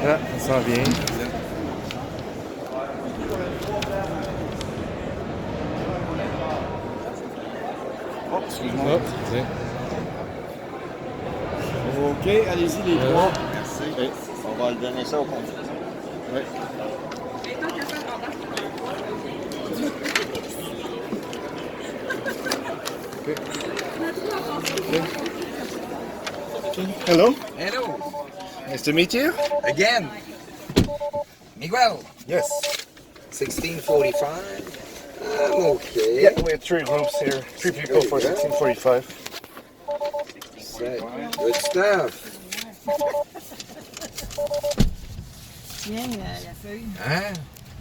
Ah, ça s'en vient. Oh, excuse-moi. Oh, tiens. OK, allez-y les trois. Merci. Oui. On va le donner ça au conducteur. Oui. Hello. Hello, Nice to meet you. again. Miguel, Yes. 1645. I'm okay. Yeah, we have 3 rooms here. 3 people for 1645. Good stuff. Tiens, la feuille. Hein?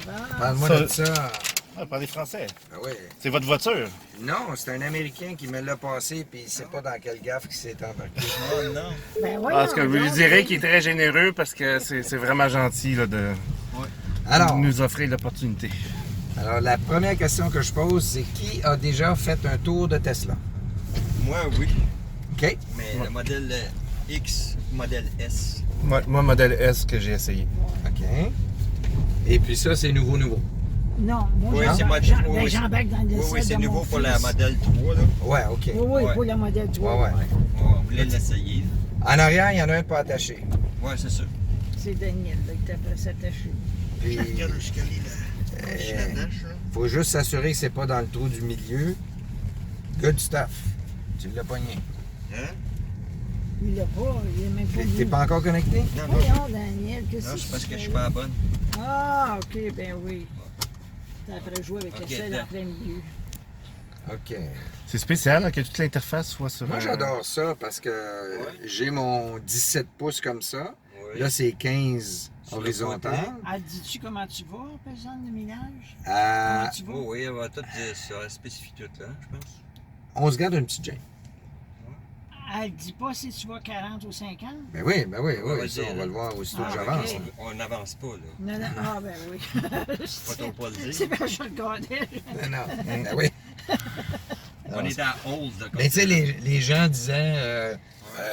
Bon. Parle-moi Ça- de ça. Ah, parlez français. Ah oui. C'est votre voiture? Non, c'est un Américain qui me l'a passé, puis il sait pas dans quelle gaffe qu'il s'est embarqué. Oh non. Ben oui. Parce que je lui dirais qu'il est très généreux parce que c'est vraiment gentil là, de Alors, nous offrir l'opportunité. alors, la première question que je pose, c'est qui a déjà fait un tour de Tesla? Moi, oui. OK? Mais le modèle X, modèle S. Moi, modèle S que j'ai essayé. OK. Et puis ça, c'est nouveau. Non, moi, Oui, c'est j'embarque dans le Oui, oui, set c'est de nouveau mon pour la fils. modèle 3. Là. Ouais, OK. Oui, oui, Ouais. pour le modèle 3. Ouais, ouais. On voulait l'essayer. En arrière, il y en a un pas attaché. Ouais, c'est ça. C'est Daniel là, qui t'a fait s'attacher. Puis, Regarde jusqu'à là. faut juste s'assurer que c'est pas dans le trou du milieu. Good stuff. Tu l'as pogné. Hein? Il l'a pas, il est même pas T'es venu. pas encore connecté? Non, non. Voyons, Daniel, qu'est-ce Non, que c'est parce tu que je fais suis pas là? à la bonne. Ah, OK, ben oui. T'as après joué avec Ok, la selle là. en plein milieu. OK. C'est spécial hein, que toute l'interface soit sur Moi, un- j'adore ça parce que j'ai mon 17 pouces comme ça. Oui. Là, c'est 15 Sur le horizontal. Ah, dis-tu comment tu vas, personne de ménage? Euh, Comment tu vas? Oh, oui, elle va tout ça spécifie tout, là, je pense. on se garde une petite Jane. Elle dit pas si tu vas 40 ou 50? Ben oui, ben oui, On va oui. Ça, dire, on va là. le voir aussitôt Ah, que ok. j'avance. On n'avance pas, là. Non, non, ah, ben oui. Pas trop pas le C'est dire. bien, je regardais. Non, non. Ben oui. On est à hold, là. comme Mais tu sais, ça. les gens disaient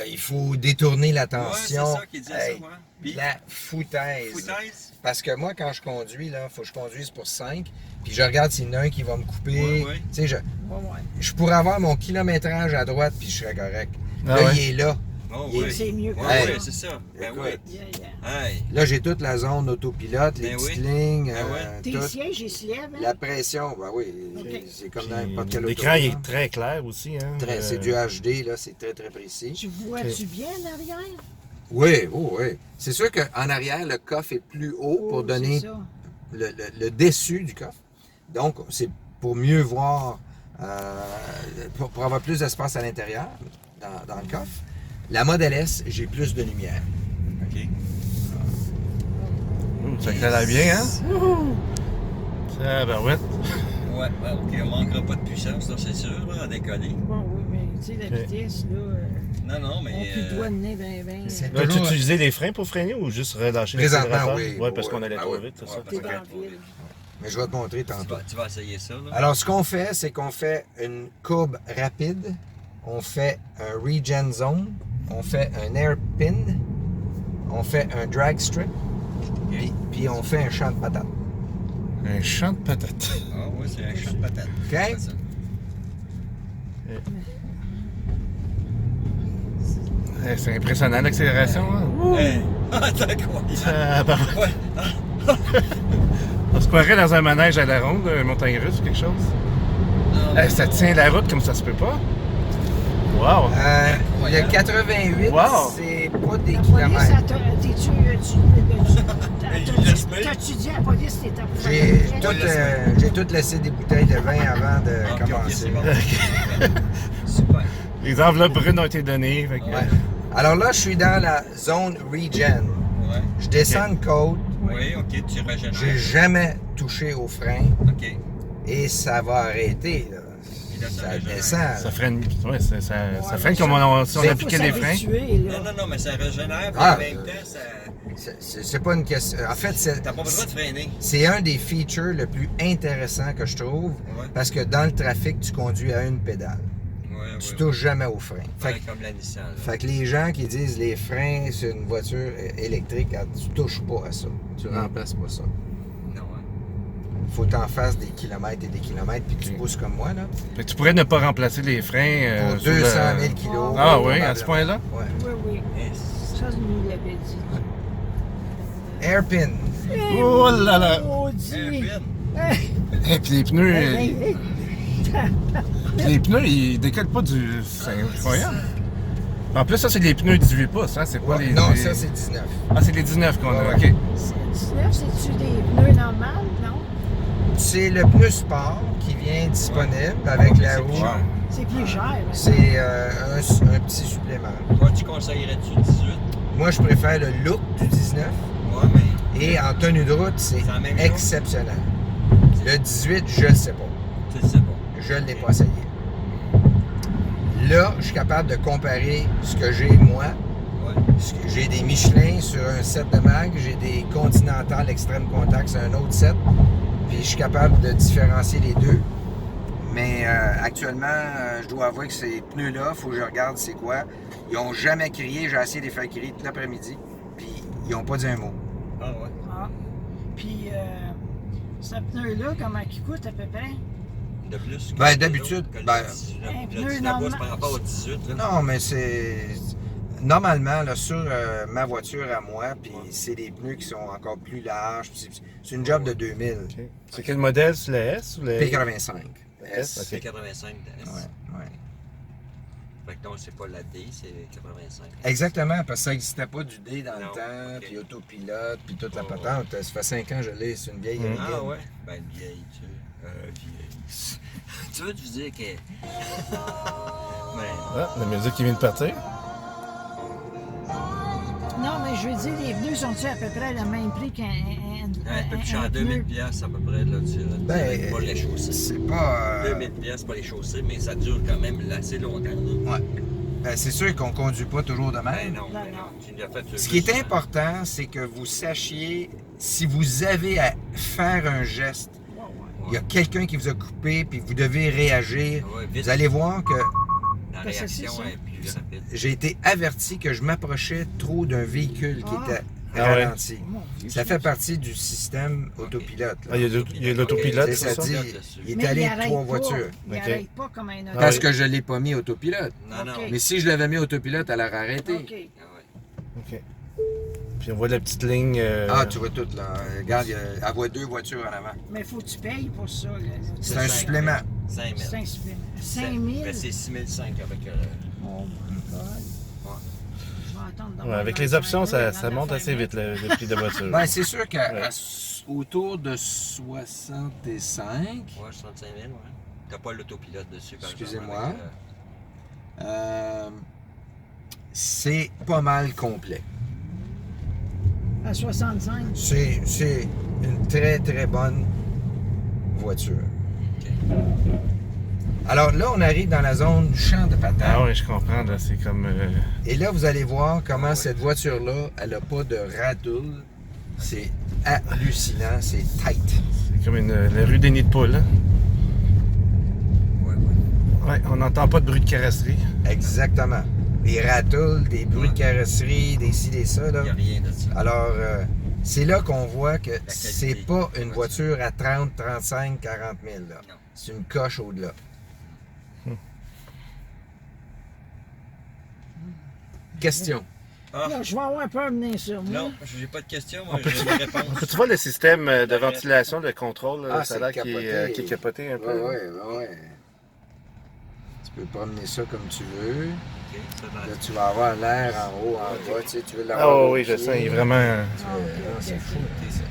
il faut détourner Ouais, c'est l'attention. ça qui disait Hey, ça, moi. Puis, la foutaise. foutaise. Parce que moi, quand je conduis, il faut que je conduise pour 5. Puis je regarde s'il y en a un qui va me couper. Ouais, ouais. Tu sais, Ouais, ouais. je pourrais avoir mon kilométrage à droite, puis je serais correct. Ah Là, ouais? il est là. Oh, Il- oui. C'est mieux que Ouais, Hey. ouais, c'est ça. Ben Écoute. oui. Yeah, yeah. Hey. Là, j'ai toute la zone autopilote, les Ben petites oui. lignes, Ben ouais. Tes tout. sièges, ils se lèvent, hein? La pression, ben oui, Ok. c'est comme Puis, dans n'importe quel l'écran il autoroute, est très clair aussi. Hein? hein. C'est du HD, là, c'est très, très précis. Tu vois-tu bien en arrière? Oui, oh, oui. C'est sûr qu'en arrière, le coffre est plus haut pour Oh, donner c'est ça. le dessus du coffre. Donc, c'est pour mieux voir, pour avoir plus d'espace à l'intérieur, dans le coffre. La Model S, j'ai plus de lumière. OK. Ça éclaire bien, hein? Ça, ben ouais. Ouais, ouais, OK. On manquera pas de puissance, là, c'est sûr, là, à décoller. Bon, oui, mais tu sais, la Ok. vitesse, là, Non, non, on mais. plus de doigt de nez, ben, ben. C'est Là, tu toujours- utilisais les freins pour freiner ou juste relâcher Présentement, l'accélérateur? oui. Ouais, parce Oui, qu'on allait ah trop oui. vite, c'est Ouais, ça? T'es parce dans que- la ville. Mais je vais te montrer tantôt. Tu vas essayer ça, là? Alors, ce qu'on fait, c'est qu'on fait une courbe rapide, on fait un regen zone, on fait un airpin, on fait un drag strip, puis on fait un champ de patate. Un champ de patates. Ah, oui, c'est un champ de patate. OK? C'est ça. C'est impressionnant l'accélération. Hein? Hey. Ah, c'est incroyable. Ah, ben, Ouais. on se croirait dans un manège à la ronde, un montagne russe ou quelque chose. Ça tient la route comme ça se peut pas. Wow! Le 88, Wow. c'est pas des La police, kilomètres. elle t'a- t'es-tu. T'as-tu dit à la police que t'étais pas J'ai tout laissé des bouteilles de vin avant de Ah, ok, ok, commencer. c'est bon. Super. Les enveloppes brunes ont été données. Fait que, Ouais. Alors là, je suis dans la zone regen. Ouais. Je descends une côte, Oui, OK, tu j'ai régénères. jamais touché au frein OK. et ça va arrêter. Là. Puis là, ça Ça régénère. descend. ça freine, ouais, ça freine mais comme si on c'est- appliquait les freins. Non, non, non, mais ça régénère, puis Ah, en même temps, ça... C'est pas une question. En fait, T'as pas besoin de freiner. c'est un des features le plus intéressant que je trouve Ouais. parce que dans le trafic, tu conduis à une pédale. Ouais. Tu touches jamais aux freins. Fait, Comme la Nissan. Là. fait que les gens qui disent les freins sur une voiture électrique, tu touches pas à ça. Tu remplaces pas ça. Non, hein. Faut que t'en fasses des kilomètres et des kilomètres puis que tu pousses comme moi, là. Fait que tu pourrais ne pas remplacer les freins. Pour sur 200 le- 000 kilos. Ah oui, à ce point-là? Ouais. Oui, oui. Ça, je nous l'avais dit. Hairpin. Oh là là! Maudit. Airpin. Et puis les pneus, Hey, hey, les pneus, ils décollent pas du. C'est incroyable. En plus, ça, c'est les pneus 18 pouces, hein? C'est pas Ouais, les. non, les- ça c'est 19. Ah, c'est les 19 qu'on a, Ouais, ok. c'est 19, c'est-tu des pneus normaux, non? C'est le pneu sport qui vient disponible avec la roue. cher. C'est plus cher. hein. C'est un petit supplément. Toi, tu conseillerais-tu 18? Moi, je préfère le look du 19 Ouais, mais et en tenue de route, c'est C'est la même chose? exceptionnel. Le 18, je le sais pas. tu le sais pas. Je ne l'ai pas essayé. Là, je suis capable de comparer ce que j'ai moi. Ouais. J'ai des Michelin sur un set de mag, j'ai des Continental Extreme Contact sur un autre set. Puis je suis capable de différencier les deux. Mais actuellement, je dois avouer que ces pneus-là, il faut que je regarde c'est quoi. Ils n'ont jamais crié, j'ai essayé de les faire crier toute l'après-midi. Puis ils n'ont pas dit un mot. Ah, ouais. Ah. Puis, ce pneu-là, comment il coûte à peu près? De plus. Ben, que d'habitude, l'autre, que ben, le 19. un Le pneu 19 normal. pouces par rapport au 18. Là. Non, mais c'est. Normalement, là, sur ma voiture à moi, puis c'est des pneus qui sont encore plus larges. Puis c'est une job de 2000. Ok. C'est quel modèle? C'est le S ou le P85. S? C'est Ok. 85 DS. Ouais, ouais. Fait que non, c'est pas la D, c'est 85. Exactement, parce que ça n'existait pas du D dans Non, le temps, ok. puis autopilote, puis toute la Oh, patente. Ça fait 5 ans que je l'ai, c'est une vieille Mm. Ah Hurricane. ouais? Ben, vieille, tu vieille. Tu veux-tu dire que. Ben, Ah, la musique qui vient de partir. Non, mais je veux dire, les pneus sont-ils à peu près le même prix qu'un un peu plus cher, un 2000 pneu? piastres à peu près, là, tu Ben, pas les chausser. c'est pas. 2000 piastres pour les chausser, mais ça dure quand même assez longtemps, là. Ouais. Ben, c'est sûr qu'on conduit pas toujours de Ben même. non, ben non. non. Tu l'as fait Ce qui est important, c'est que vous sachiez si vous avez à faire un geste, Ouais, ouais. il y a quelqu'un qui vous a coupé, puis vous devez réagir. Ouais, vite. Vous allez voir que La Ben, c'est réaction ça. est plus rapide. j'ai été averti que je m'approchais trop d'un véhicule qui Ah. était Ah ouais. ralenti. Mon Dieu, Ça fait partie du système autopilote. là. Ah, il y a l'autopilote, Tu sais, c'est ça ça? dit, il est Mais allé il avec arrête 3 pas. voitures. Il Ok. n'arrête pas comme un autre. Parce oui. que je ne l'ai pas mis autopilote. Non, non. Ok. Mais si je l'avais mis autopilote, elle aurait arrêté. OK. Ah ouais. Ok. Puis on voit la petite ligne. Ah, tu vois tout là. Regarde, elle voit 2 voitures en avant. Mais il faut que tu payes pour ça. Là. C'est un supplément. 5 000. C'est un supplément. 5 000? Ben, c'est 6 500 avec. Oh my God. Ouais. Je vais attendre Ouais, d'avoir avec un les options, ça dans monte la assez fin vite, le prix de voiture. Ben, c'est sûr qu'à Ouais. autour de 65, Ouais, 65 000, ouais. T'as pas l'autopilote dessus, par Excusez-moi. exemple, c'est pas mal complet. À 65. C'est une très, très bonne voiture. Alors là, on arrive dans la zone du champ de patates. Ah oui, je comprends, là, c'est comme. Et là, vous allez voir comment cette voiture-là, elle n'a pas de radoule. C'est hallucinant, c'est tight. C'est comme la rue des Nids de Poules, hein? Ouais, ouais. Ouais, on n'entend pas de bruit de carrosserie. Exactement. Des ratoules, des bruits de carrosserie, des ci, des ça. Là. Il n'y a rien de ça. Alors, c'est là qu'on voit que qualité c'est pas de une la voiture à 30, 35, 40 000. Là. Non. C'est une coche au-delà. Question. Ah, Là, je vais avoir peur de venir sur moi. non, j'ai pas de questions, moi, j'ai une réponse. Tu vois le système de ventilation, de contrôle, là, Ah, ça a l'air c'est qui est capoté un Ouais, peu. ouais. Tu peux promener ça comme tu veux. Ok, ça va. Là, tu vas avoir l'air en haut, en bas. Tu sais, tu veux l'avoir. Ah au oui, je pied. sens, il est vraiment. Ah, ok, Non, c'est ok, fou. ok. C'est ça.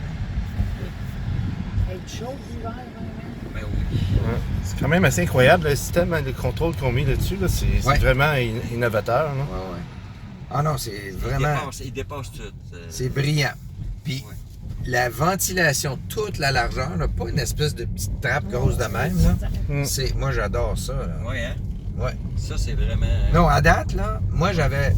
Être chaud l'hiver, vraiment. Ben oui. Ouais. C'est quand même assez incroyable le système de contrôle qu'on met là-dessus. Là. C'est Ouais. vraiment innovateur. Là. Ouais. Ah non, c'est vraiment. Il dépasse tout. C'est brillant. Puis Ouais. la ventilation, toute la largeur, là, pas une espèce de petite trappe grosse de même. Là. Mm. Moi, j'adore ça. Là. Ouais, hein? Ouais. Ça, c'est vraiment. Non, à date, là, moi, j'avais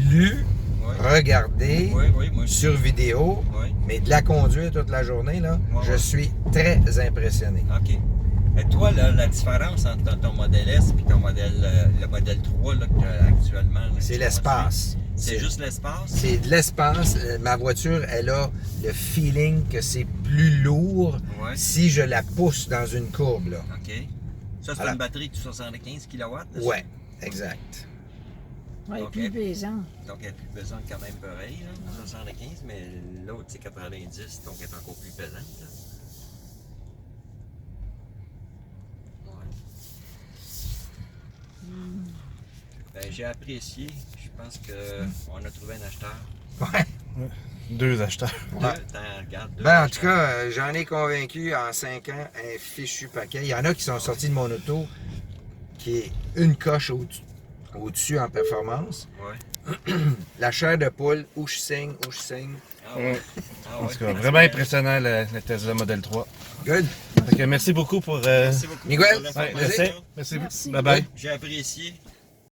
lu, Ouais. regardé Oui, oui, moi aussi. sur vidéo, Oui. mais de la conduire toute la journée, là, Ouais, je ouais. suis très impressionné. OK. Et toi, là, la différence entre ton modèle S et ton modèle, le modèle 3 là, que tu as actuellement, là, C'est tu l'espace. conduis, c'est juste l'espace? C'est de l'espace. Ma voiture, elle a le feeling que c'est plus lourd Ouais. si je la pousse dans une courbe, là. OK. Ça, c'est Alors- une batterie de 75 kW? Là, ça? Ouais, exact. Ouais, Ok. plus pesant. Donc, elle est plus pesante quand même pareil, là, 75, mais l'autre, c'est 90, donc elle est encore plus pesante. Là. Ouais. Ben, j'ai apprécié. Je pense qu'on a trouvé un acheteur. Ouais. 2 acheteurs. Ouais. Regarde, deux Ben, en tout acheteurs. cas, j'en ai convaincu en 5 ans un fichu paquet. Il y en a qui sont sortis de mon auto qui est une coche au-dessus en performance. Ouais. La chair de poule, où je signe. Ah ouais. Ah En ouais. tout cas, vraiment impressionnant le Tesla Model 3. Good. Fait que merci beaucoup pour. Merci beaucoup. Miguel, pour Ouais, l'information. merci. Merci. Bye bye. J'ai apprécié.